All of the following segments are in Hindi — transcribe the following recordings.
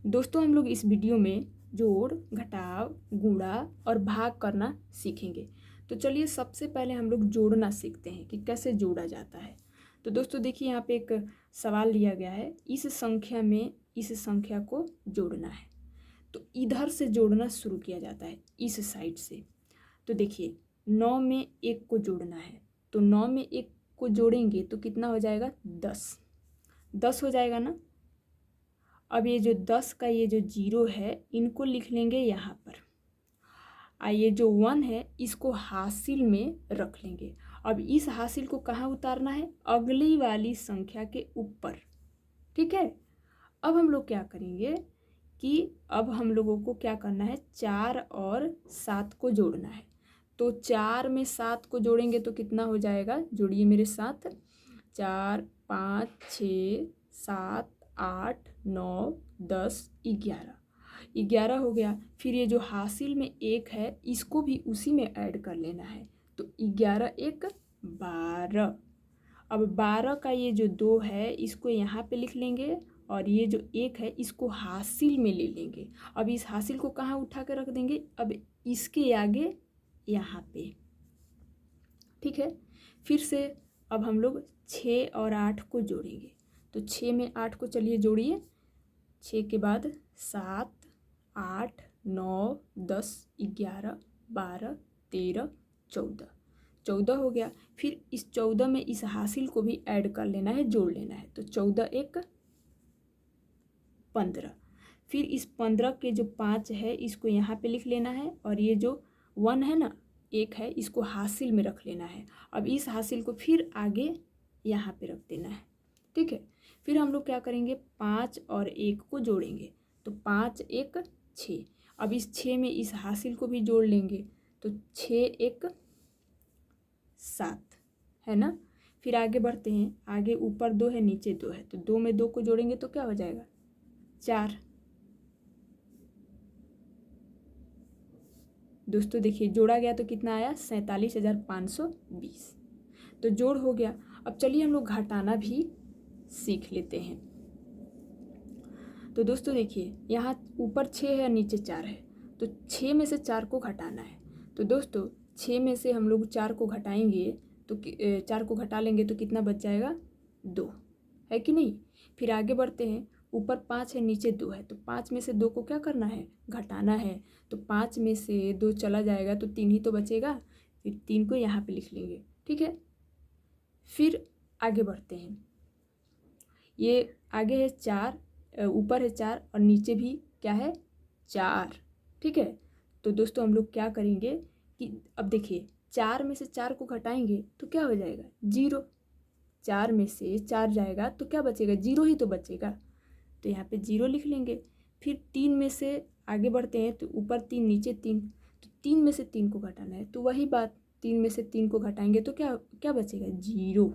दोस्तों हम लोग इस वीडियो में जोड़, घटाव, गुणा और भाग करना सीखेंगे। तो चलिए सबसे पहले हम लोग जोड़ना सीखते हैं कि कैसे जोड़ा जाता है। तो दोस्तों देखिए यहाँ पे एक सवाल दिया गया है, इस संख्या में इस संख्या को जोड़ना है। तो इधर से जोड़ना शुरू किया जाता है, इस साइड से। तो देखिए 9 में 1 को जोड़ना है, तो 9 में 1 को जोड़ेंगे तो कितना हो जाएगा, 10 हो जाएगा ना। अब ये जो 10 का ये जो 0 है इनको लिख लेंगे यहाँ पर, ये जो 1 है इसको हासिल में रख लेंगे। अब इस हासिल को कहाँ उतारना है, अगली वाली संख्या के ऊपर। ठीक है, अब हम लोग क्या करेंगे कि अब हम लोगों को क्या करना है, 4 और 7 को जोड़ना है। तो 4 में 7 को जोड़ेंगे तो कितना हो जाएगा, जोड़िए मेरे साथ, 4 5 6 7 8 9 10 11 हो गया। फिर ये जो हासिल में 1 है इसको भी उसी में ऐड कर लेना है, तो 11 1 12। अब 12 का ये जो 2 है इसको यहाँ पे लिख लेंगे और ये जो 1 है इसको हासिल में ले लेंगे। अब इस हासिल को कहाँ उठा कर रख देंगे, अब इसके आगे यहाँ पे। ठीक है, फिर से अब हम लोग 6 और 8 को जोड़ेंगे। तो 6 में 8 को चलिए जोड़िए, 6 के बाद 7 8 9 10 11 12 13 14 हो गया। फिर इस 14 में इस हासिल को भी ऐड कर लेना है, जोड़ लेना है। तो 14 1 15। फिर इस 15 के जो 5 है इसको यहाँ पे लिख लेना है और ये जो 1 है ना, 1 है, इसको हासिल में रख लेना है। अब इस हासिल को फिर आगे यहाँ पे रख देना है। ठीक है, फिर हम लोग क्या करेंगे, 5 और 1 को जोड़ेंगे। तो 5 1 6। अब इस 6 में इस हासिल को भी जोड़ लेंगे, तो 6 1 7 है ना। फिर आगे बढ़ते हैं, आगे ऊपर 2 है नीचे 2 है, तो 2 में 2 को जोड़ेंगे तो क्या हो जाएगा, 4। दोस्तों देखिए जोड़ा गया तो कितना आया, 47,520। तो जोड़ हो गया। अब चलिए हम लोग घटाना भी सीख लेते हैं। तो दोस्तों देखिए यहाँ ऊपर 6 है नीचे 4 है, तो 6 में से 4 को घटाना है। तो दोस्तों 6 में से हम लोग 4 को घटाएंगे तो 4 को घटा लेंगे तो कितना बच जाएगा, 2, है कि नहीं। फिर आगे बढ़ते हैं, ऊपर 5 है नीचे 2 है, तो 5 में से 2 को क्या करना है, घटाना है। तो 5 में से 2 चला जाएगा तो 3 ही तो बचेगा, फिर 3 को यहाँ पे लिख लेंगे। ठीक है, फिर आगे बढ़ते हैं, ये आगे है 4, ऊपर है 4 और नीचे भी क्या है, 4। ठीक है, तो दोस्तों हम लोग क्या करेंगे कि अब देखिए 4 में से 4 को घटाएंगे तो क्या हो जाएगा, 0। 4 में से 4 जाएगा तो क्या बचेगा, 0 ही तो बचेगा, तो यहाँ पे 0 लिख लेंगे। फिर 3 में से आगे बढ़ते हैं, तो ऊपर 3 नीचे 3, तो 3 में से 3 को घटाना है, तो वही बात, 3 में से 3 को घटाएंगे तो क्या क्या बचेगा, 0।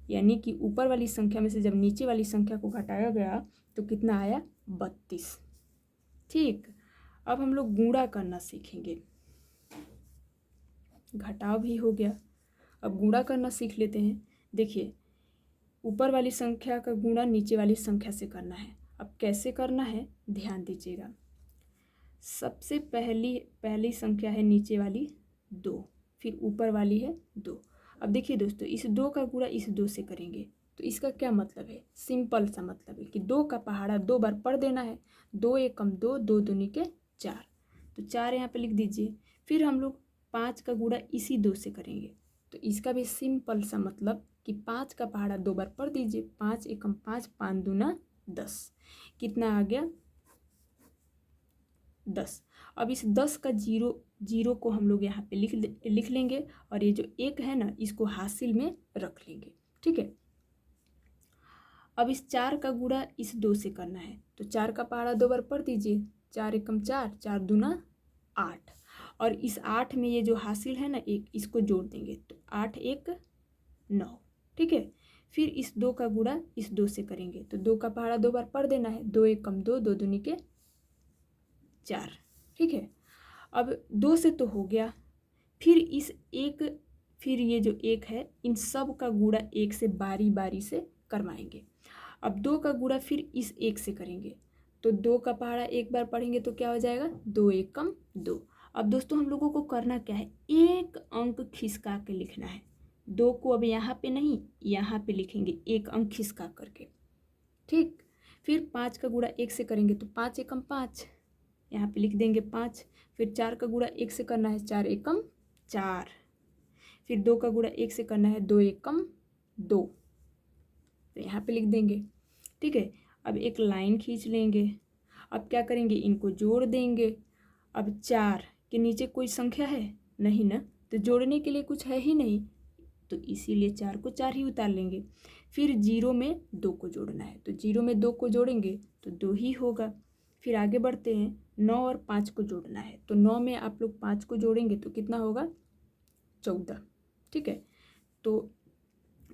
यानी कि ऊपर वाली संख्या में से जब नीचे वाली संख्या को घटाया गया तो कितना आया, 32। ठीक, अब हम लोग गुणा करना सीखेंगे। घटाव भी हो गया, अब गुणा करना सीख लेते हैं। देखिए ऊपर वाली संख्या का गुणा नीचे वाली संख्या से करना है। अब कैसे करना है, ध्यान दीजिएगा। सबसे पहली संख्या है नीचे वाली 2, फिर ऊपर वाली है 2। अब देखिए दोस्तों इस 2 का गुणा इस 2 से करेंगे तो इसका क्या मतलब है, सिंपल सा मतलब है कि 2 का पहाड़ा 2 बार पढ़ देना है। 2 1 कम 2, 2 दूनी के 4, तो 4 यहाँ पे लिख दीजिए। फिर हम लोग 5 का गुणा इसी 2 से करेंगे, तो इसका भी सिंपल सा मतलब कि 5 का पहाड़ा 2 बार पढ़ दीजिए। 5 1 कम 5, 5 दूना 10, कितना आ गया, 10। अब इस 10 का 0 को हम लोग यहाँ पे लिख लेंगे और ये जो 1 है ना इसको हासिल में रख लेंगे। ठीक है, अब इस 4 का गुणा इस 2 से करना है, तो 4 का पहाड़ा 2 बार पढ़ दीजिए। 4 1 कम 4, 4 दूना 8, और इस 8 में ये जो हासिल है ना 1, इसको जोड़ देंगे तो 8 1 9। ठीक है, फिर इस 2 का गुणा इस 2 से करेंगे, तो 2 का पहाड़ा 2 बार पढ़ देना है। 2 1 कम 2, 2 दूनी के 4। ठीक है, अब 2 से तो हो गया, फिर इस 1, फिर ये जो 1 है इन सब का गुणा 1 से बारी बारी से करवाएंगे। अब 2 का गुणा फिर इस 1 से करेंगे, तो 2 का पहाड़ा एक बार पढ़ेंगे तो क्या हो जाएगा, 2 एकम 2। अब दोस्तों हम लोगों को करना क्या है, एक अंक खिसका के लिखना है। 2 को अब यहाँ पे नहीं, यहाँ पे लिखेंगे एक अंक खिसका करके, ठीक। फिर 5 का गुणा 1 से करेंगे तो 5 एकम 5, यहाँ पे लिख देंगे 5। फिर 4 का गुणा 1 से करना है, 4 एकम 4। फिर 2 का गुणा 1 से करना है, 2 एकम 2, तो यहाँ पे लिख देंगे, ठीक है। अब एक लाइन खींच लेंगे। अब क्या करेंगे, इनको जोड़ देंगे। अब 4 के नीचे कोई संख्या है नहीं ना, तो जोड़ने के लिए कुछ है ही नहीं, तो इसीलिए 4 को 4 ही उतार लेंगे। फिर 0 में 2 को जोड़ना है, तो 0 में 2 को जोड़ेंगे तो 2 ही होगा। फिर आगे बढ़ते हैं, 9 और 5 को जोड़ना है, तो 9 में आप लोग 5 को जोड़ेंगे तो कितना होगा, 14, ठीक है। तो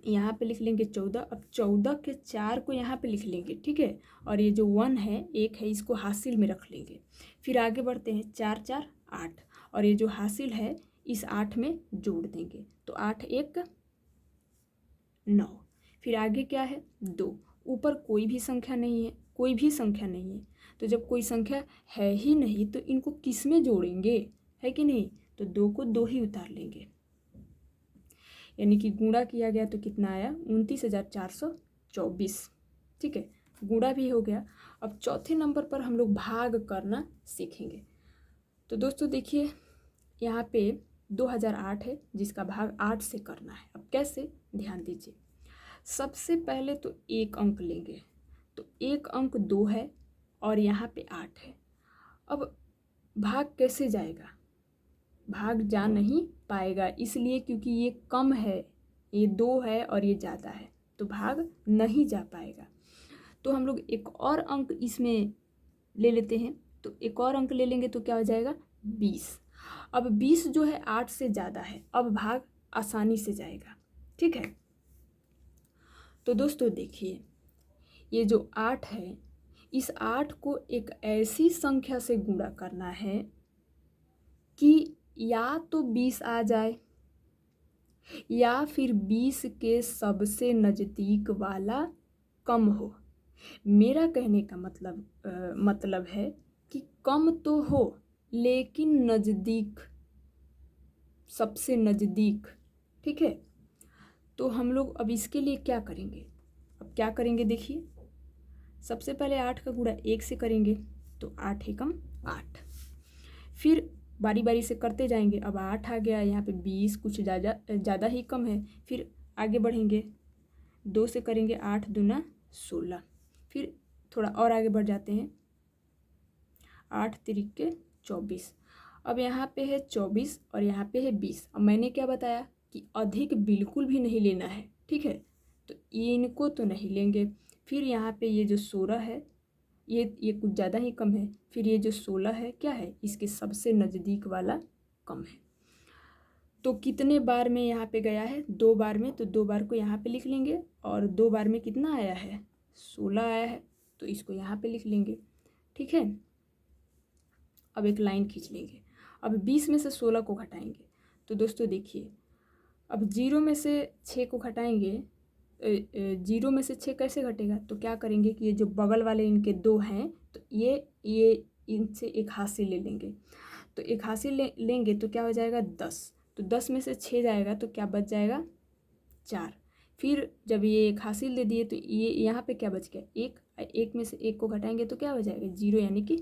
यहाँ पे लिख लेंगे 14। अब 14 के 4 को यहाँ पे लिख लेंगे, ठीक है। और ये जो 1 है, 1 है, इसको हासिल में रख लेंगे। फिर आगे बढ़ते हैं, 4 4 8, और ये जो हासिल है इस 8 में जोड़ देंगे, तो 8 1 9। फिर आगे क्या है, 2। ऊपर कोई भी संख्या नहीं है, कोई भी संख्या नहीं है, तो जब कोई संख्या है ही नहीं तो इनको किस में जोड़ेंगे, है कि नहीं, तो 2 को 2 ही उतार लेंगे, यानी कि गुणा किया गया तो कितना आया, 29,424, ठीक है। गुणा भी हो गया। अब चौथे नंबर पर हम लोग भाग करना सीखेंगे। तो दोस्तों देखिए, यहाँ पे 2008 है जिसका भाग 8 से करना है। अब कैसे, ध्यान दीजिए। सबसे पहले तो एक अंक लेंगे, तो एक अंक 2 है और यहाँ पे 8 है। अब भाग कैसे जाएगा, भाग जा नहीं पाएगा, इसलिए क्योंकि ये कम है, ये 2 है और ये ज़्यादा है, तो भाग नहीं जा पाएगा। तो हम लोग एक और अंक इसमें ले लेते हैं, तो एक और अंक ले लेंगे तो क्या हो जाएगा, 20। अब 20 जो है 8 से ज़्यादा है, अब भाग आसानी से जाएगा, ठीक है। तो दोस्तों देखिए, ये जो 8 है, इस 8 को एक ऐसी संख्या से गुणा करना है कि या तो 20 आ जाए या फिर 20 के सबसे नज़दीक वाला कम हो। मेरा कहने का मतलब है कि कम तो हो लेकिन नज़दीक, सबसे नज़दीक, ठीक है। तो हम लोग अब इसके लिए क्या करेंगे, अब क्या करेंगे देखिए, सबसे पहले 8 का गुणा 1 से करेंगे तो 8 एकम 8। फिर बारी बारी से करते जाएंगे। अब 8 आ गया, यहाँ पे 20 कुछ ज़्यादा ही कम है। फिर आगे बढ़ेंगे, 2 से करेंगे, 8 दूना 16। फिर थोड़ा और आगे बढ़ जाते हैं, 8 तिरिके 24। अब यहाँ पे है 24 और यहाँ पे है 20। अब मैंने क्या बताया कि अधिक बिल्कुल भी नहीं लेना है, ठीक है, तो इनको तो नहीं लेंगे। फिर यहाँ पे ये जो 16 है, ये कुछ ज़्यादा ही कम है। फिर ये जो 16 है क्या है, इसके सबसे नज़दीक वाला कम है। तो कितने बार में यहाँ पे गया है, 2 बार में, तो 2 बार को यहाँ पे लिख लेंगे। और 2 बार में कितना आया है, 16 आया है, तो इसको यहाँ पे लिख लेंगे, ठीक है। अब एक लाइन खींच लेंगे। अब 20 में से 16 को घटाएंगे, तो दोस्तों देखिए, अब 0 में से 6 को घटाएंगे, 0 में से 6 कैसे घटेगा, तो क्या करेंगे कि ये जो बगल वाले इनके 2 हैं, तो ये इनसे एक हासिल ले लेंगे, तो एक हासिल लेंगे तो क्या हो जाएगा, 10। तो 10 में से 6 जाएगा तो क्या बच जाएगा, 4। फिर जब ये एक हासिल दे दिए तो ये यहाँ पे क्या बच गया, 1 में से 1 को घटाएंगे तो क्या हो जाएगा, 0, यानी कि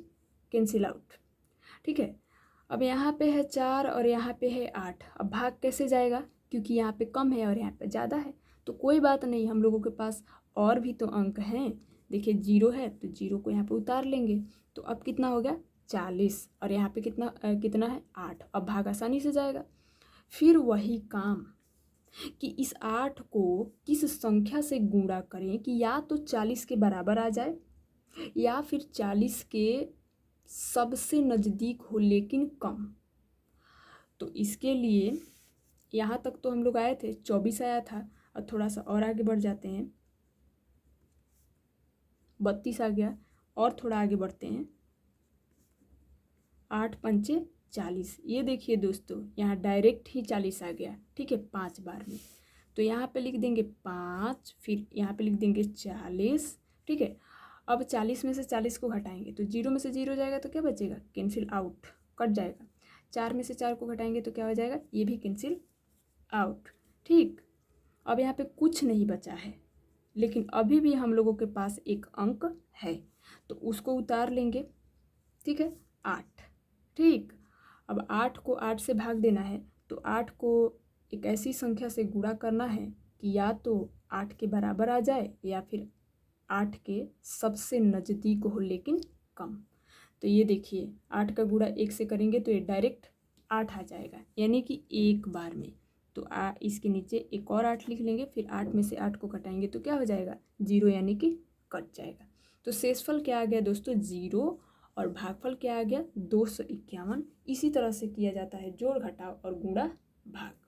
कैंसिल आउट, ठीक है। अब यहाँ पे है 4 और यहाँ पे है 8। अब भाग कैसे जाएगा, क्योंकि यहाँ पे कम है और यहाँ पे ज़्यादा है, तो कोई बात नहीं, हम लोगों के पास और भी तो अंक हैं। देखिए 0 है तो 0 को यहाँ पे उतार लेंगे, तो अब कितना हो गया, 40, और यहाँ पे कितना है, 8। अब भाग आसानी से जाएगा। फिर वही काम कि इस 8 को किस संख्या से गुणा करें कि या तो 40 के बराबर आ जाए या फिर 40 के सबसे नज़दीक हो लेकिन कम। तो इसके लिए यहाँ तक तो हम लोग आए थे, 24 आया था, और थोड़ा सा और आगे बढ़ जाते हैं, 32 आ गया, और थोड़ा आगे बढ़ते हैं, 8 पंचे 40। ये देखिए दोस्तों, यहाँ डायरेक्ट ही 40 आ गया, ठीक है, 5 बार में। तो यहाँ पे लिख देंगे 5, फिर यहाँ पे लिख देंगे 40। ठीक है, अब 40 में से 40 को घटाएंगे तो 0 में से 0 जाएगा तो क्या बचेगा, कैंसिल आउट, कट जाएगा। 4 में से 4 को घटाएंगे तो क्या हो जाएगा, ये भी कैंसिल आउट। ठीक, अब यहाँ पे कुछ नहीं बचा है, लेकिन अभी भी हम लोगों के पास एक अंक है तो उसको उतार लेंगे। ठीक है, 8। ठीक, अब 8 को 8 से भाग देना है तो 8 को एक ऐसी संख्या से गुणा करना है कि या तो 8 के बराबर आ जाए या फिर 8 के सबसे नज़दीक हो लेकिन कम। तो ये देखिए 8 का गुणा 1 से करेंगे तो ये डायरेक्ट 8 आ जाएगा, यानी कि एक बार में। तो इसके नीचे एक और 8 लिख लेंगे, फिर 8 में से 8 को घटाएंगे तो क्या हो जाएगा, 0, यानी कि कट जाएगा। तो शेषफल क्या आ गया दोस्तों, 0, और भागफल क्या आ गया, 251। इसी तरह से किया जाता है जोड़ घटाव और गुणा भाग।